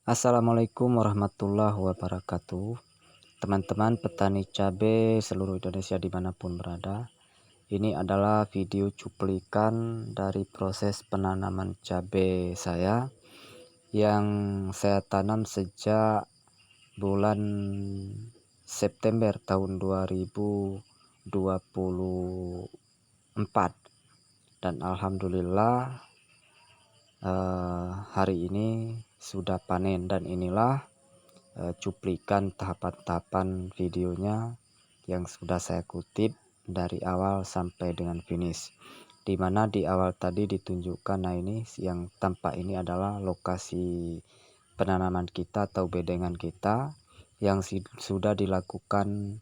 Assalamualaikum warahmatullahi wabarakatuh. Teman-teman petani cabai seluruh Indonesia dimanapun berada. Ini adalah video cuplikan dari proses penanaman cabai saya yang saya tanam sejak bulan September tahun 2024, dan alhamdulillah hari ini sudah panen. Dan inilah cuplikan tahapan-tahapan videonya yang sudah saya kutip dari awal sampai dengan finish, dimana di awal tadi ditunjukkan. Nah, ini yang tampak ini adalah lokasi penanaman kita atau bedengan kita yang sudah dilakukan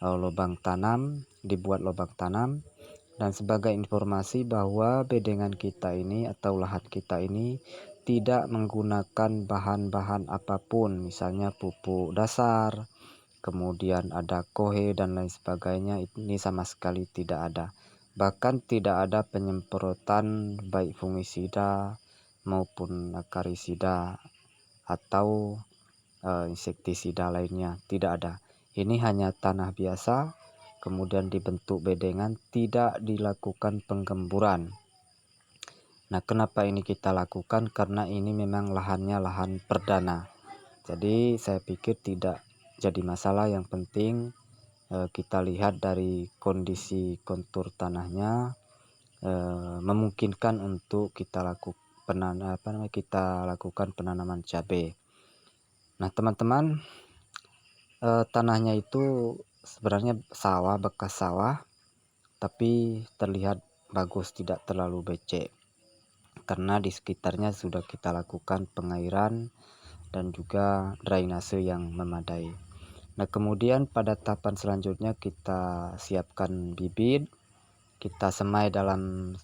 lubang tanam, dibuat lubang tanam. Dan sebagai informasi bahwa bedengan kita ini atau lahan kita ini tidak menggunakan bahan-bahan apapun, misalnya pupuk dasar, kemudian ada kohe dan lain sebagainya. Ini sama sekali tidak ada. Bahkan tidak ada penyemprotan baik fungisida maupun akarisida atau insektisida lainnya, tidak ada. Ini hanya tanah biasa, kemudian dibentuk bedengan, tidak dilakukan penggemburan. Nah, kenapa ini kita lakukan? Karena ini memang lahannya lahan perdana. Jadi saya pikir tidak jadi masalah. Yang penting kita lihat dari kondisi kontur tanahnya memungkinkan untuk kita lakukan penanaman cabai. Nah, teman-teman, tanahnya itu sebenarnya sawah, bekas sawah, tapi terlihat bagus, tidak terlalu becek karena di sekitarnya sudah kita lakukan pengairan dan juga drainase yang memadai. Nah, kemudian pada tahapan selanjutnya kita siapkan bibit, kita semai dalam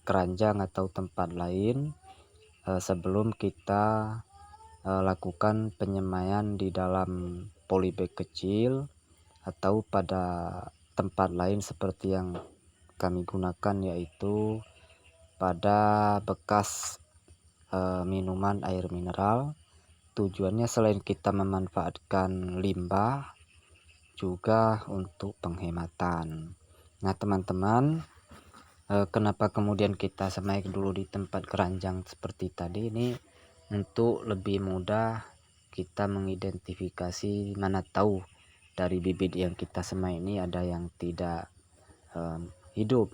keranjang atau tempat lain sebelum kita lakukan penyemaian di dalam polybag kecil atau pada tempat lain seperti yang kami gunakan, yaitu pada bekas minuman air mineral. Tujuannya selain kita memanfaatkan limbah, juga untuk penghematan. Nah, teman-teman, kenapa kemudian kita semai dulu di tempat keranjang seperti tadi? Ini untuk lebih mudah kita mengidentifikasi, mana tahu dari bibit yang kita semai ini ada yang tidak hidup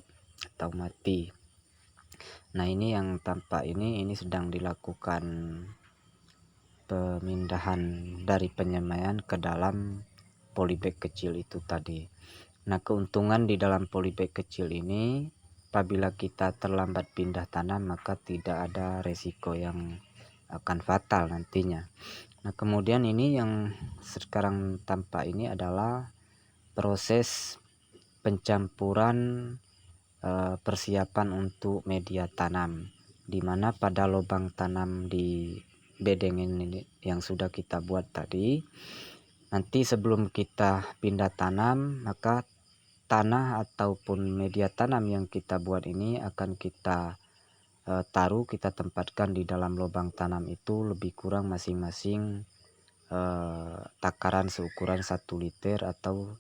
atau mati. Nah, ini yang tampak ini sedang dilakukan pemindahan dari penyemaian ke dalam polybag kecil itu tadi. Nah, keuntungan di dalam polybag kecil ini, apabila kita terlambat pindah tanam maka tidak ada resiko yang akan fatal nantinya. Nah, kemudian ini yang sekarang tampak ini adalah proses pencampuran persiapan untuk media tanam, dimana pada lubang tanam di bedengan ini yang sudah kita buat tadi, nanti sebelum kita pindah tanam maka tanah ataupun media tanam yang kita buat ini akan kita kita tempatkan di dalam lubang tanam itu lebih kurang masing-masing takaran seukuran 1 liter atau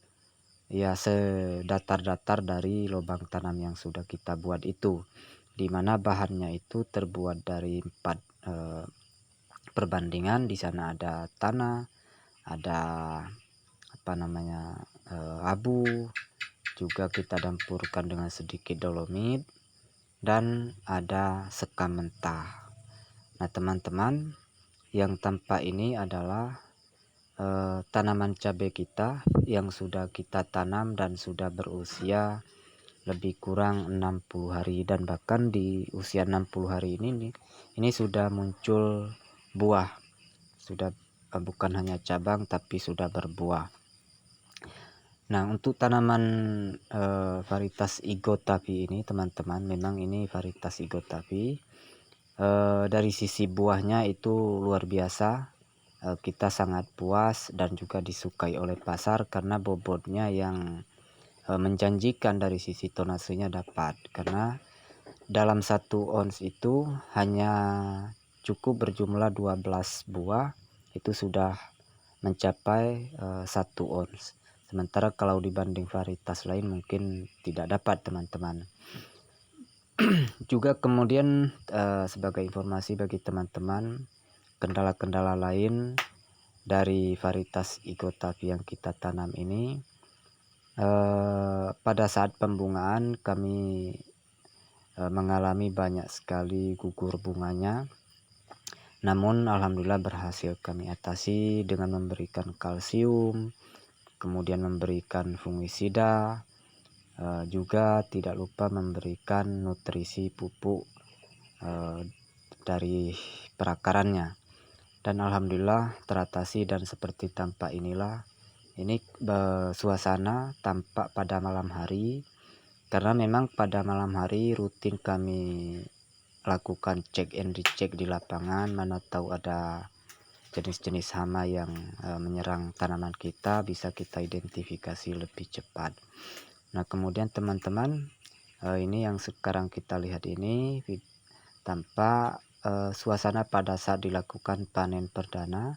ya sedatar-datar dari lubang tanam yang sudah kita buat itu, dimana bahannya itu terbuat dari 4 perbandingan. Di sana ada tanah, ada abu, juga kita campurkan dengan sedikit dolomit, dan ada sekam mentah. Nah, teman-teman, yang tampak ini adalah tanaman cabai kita yang sudah kita tanam dan sudah berusia lebih kurang 60 hari, dan bahkan di usia 60 hari ini sudah muncul buah, sudah bukan hanya cabang tapi sudah berbuah. Nah, untuk tanaman varietas Igotavi ini, teman-teman, memang ini varietas Igotavi. Dari sisi buahnya itu luar biasa. Kita sangat puas dan juga disukai oleh pasar karena bobotnya yang menjanjikan. Dari sisi tonasenya dapat, karena dalam 1 ons itu hanya cukup berjumlah 12 buah itu sudah mencapai 1 ons. Sementara kalau dibanding varietas lain mungkin tidak dapat teman-teman. Juga kemudian sebagai informasi bagi teman-teman, kendala-kendala lain dari varietas Igotavi yang kita tanam ini, pada saat pembungaan kami mengalami banyak sekali gugur bunganya. Namun alhamdulillah berhasil kami atasi dengan memberikan kalsium, kemudian memberikan fungisida, juga tidak lupa memberikan nutrisi pupuk dari perakarannya. Dan alhamdulillah teratasi, dan seperti tampak inilah ini suasana tampak pada malam hari, karena memang pada malam hari rutin kami lakukan cek and recheck di lapangan, mana tahu ada jenis-jenis hama yang menyerang tanaman kita, bisa kita identifikasi lebih cepat. Nah kemudian teman-teman, ini yang sekarang kita lihat ini tampak suasana pada saat dilakukan panen perdana.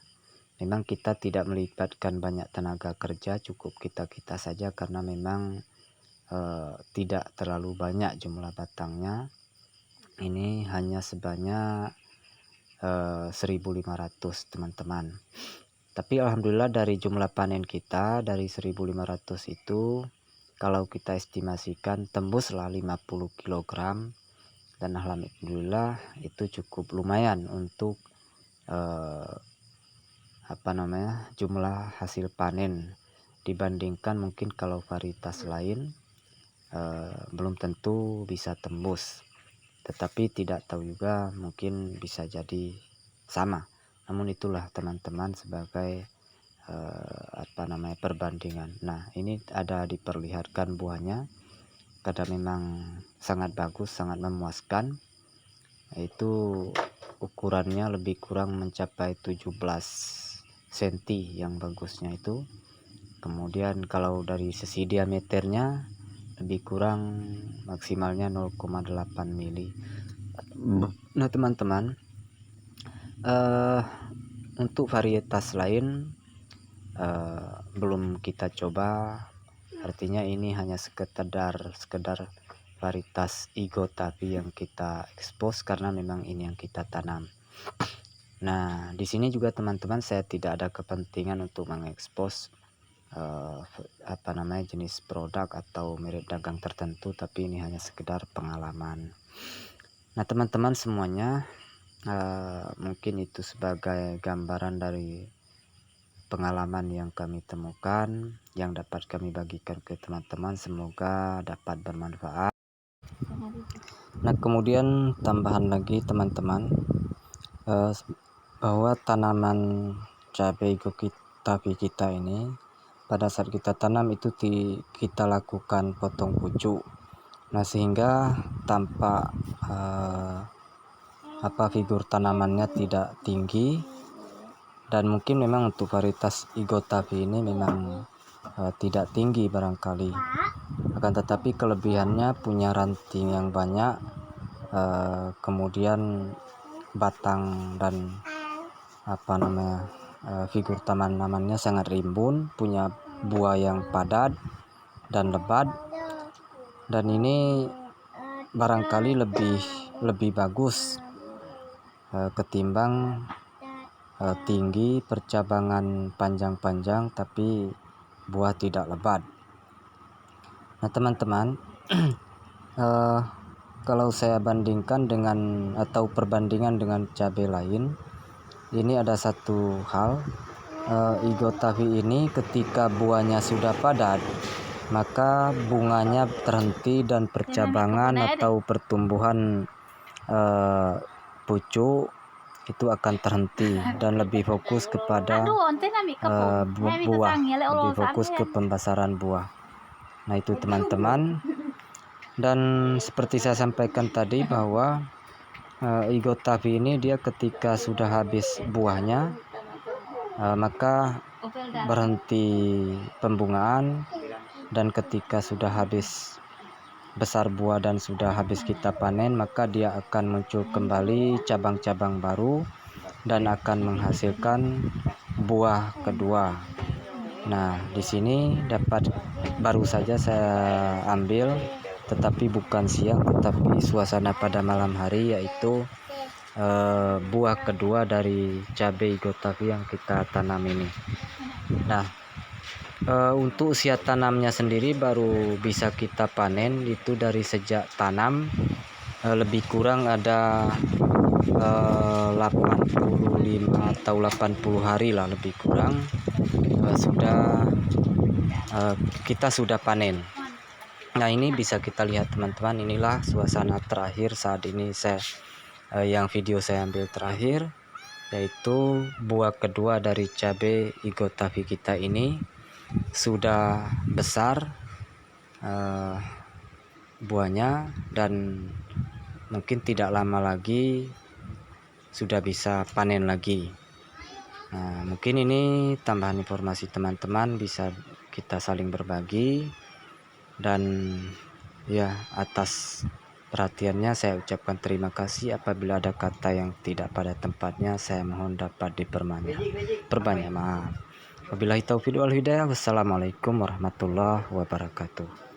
Memang kita tidak melibatkan banyak tenaga kerja, cukup kita saja, karena memang tidak terlalu banyak jumlah batangnya. Ini hanya sebanyak 1.500 teman-teman. Tapi alhamdulillah dari jumlah panen kita dari 1.500 itu, kalau kita estimasikan tembuslah 50 kg, dan alhamdulillah itu cukup lumayan untuk jumlah hasil panen, dibandingkan mungkin kalau varietas lain belum tentu bisa tembus. Tetapi tidak tahu juga, mungkin bisa jadi sama. Namun itulah teman-teman sebagai perbandingan. Nah ini ada diperlihatkan buahnya, karena memang sangat bagus, sangat memuaskan. Itu ukurannya lebih kurang mencapai 17 cm yang bagusnya itu. Kemudian kalau dari sisi diameternya lebih kurang maksimalnya 0,8 mili. Nah teman-teman, untuk varietas lain belum kita coba, artinya ini hanya sekedar varietas Igotavi yang kita expose, karena memang ini yang kita tanam. Nah di sini juga teman-teman, saya tidak ada kepentingan untuk mengekspos jenis produk atau merek dagang tertentu, tapi ini hanya sekedar pengalaman. Nah teman-teman semuanya, mungkin itu sebagai gambaran dari pengalaman yang kami temukan, yang dapat kami bagikan ke teman-teman, semoga dapat bermanfaat. Nah kemudian tambahan lagi teman-teman, bahwa tanaman cabai Igotavi kita ini, pada saat kita tanam itu kita lakukan potong pucuk. Nah sehingga tampak figur tanamannya tidak tinggi, dan mungkin memang untuk varietas Igotavi ini memang tidak tinggi barangkali, akan tetapi kelebihannya punya ranting yang banyak, kemudian batang dan figur tanamannya sangat rimbun, punya buah yang padat dan lebat, dan ini barangkali lebih bagus ketimbang tinggi, percabangan panjang-panjang, tapi buah tidak lebat. Nah teman-teman, kalau saya bandingkan dengan atau perbandingan dengan cabai lain, ini ada satu hal, Igotavi ini ketika buahnya sudah padat, maka bunganya terhenti dan percabangan atau pertumbuhan pucuk itu akan terhenti, dan lebih fokus kepada buah, lebih fokus ke pembesaran buah. Nah itu teman-teman, dan seperti saya sampaikan tadi bahwa Igotavi ini dia ketika sudah habis buahnya, maka berhenti pembungaan, dan ketika sudah habis besar buah dan sudah habis kita panen, maka dia akan muncul kembali cabang-cabang baru dan akan menghasilkan buah kedua. Nah, di sini baru saja saya ambil, tetapi bukan siang, tetapi suasana pada malam hari, yaitu buah kedua dari cabai Igotavi yang kita tanam ini. Nah, untuk usia tanamnya sendiri baru bisa kita panen itu dari sejak tanam, lebih kurang ada 85 atau 80 hari lah, lebih kurang kita sudah panen. Nah, ini bisa kita lihat teman-teman, inilah suasana terakhir saat ini yang video saya ambil terakhir, yaitu buah kedua dari cabai Igotavi kita ini sudah besar buahnya, dan mungkin tidak lama lagi sudah bisa panen lagi. Nah, mungkin ini tambahan informasi teman-teman, bisa kita saling berbagi. Dan ya, atas perhatiannya saya ucapkan terima kasih. Apabila ada kata yang tidak pada tempatnya, saya mohon dapat perbanyak maaf. Wabillahi taufiq wal hidayah. Wassalamualaikum warahmatullahi wabarakatuh.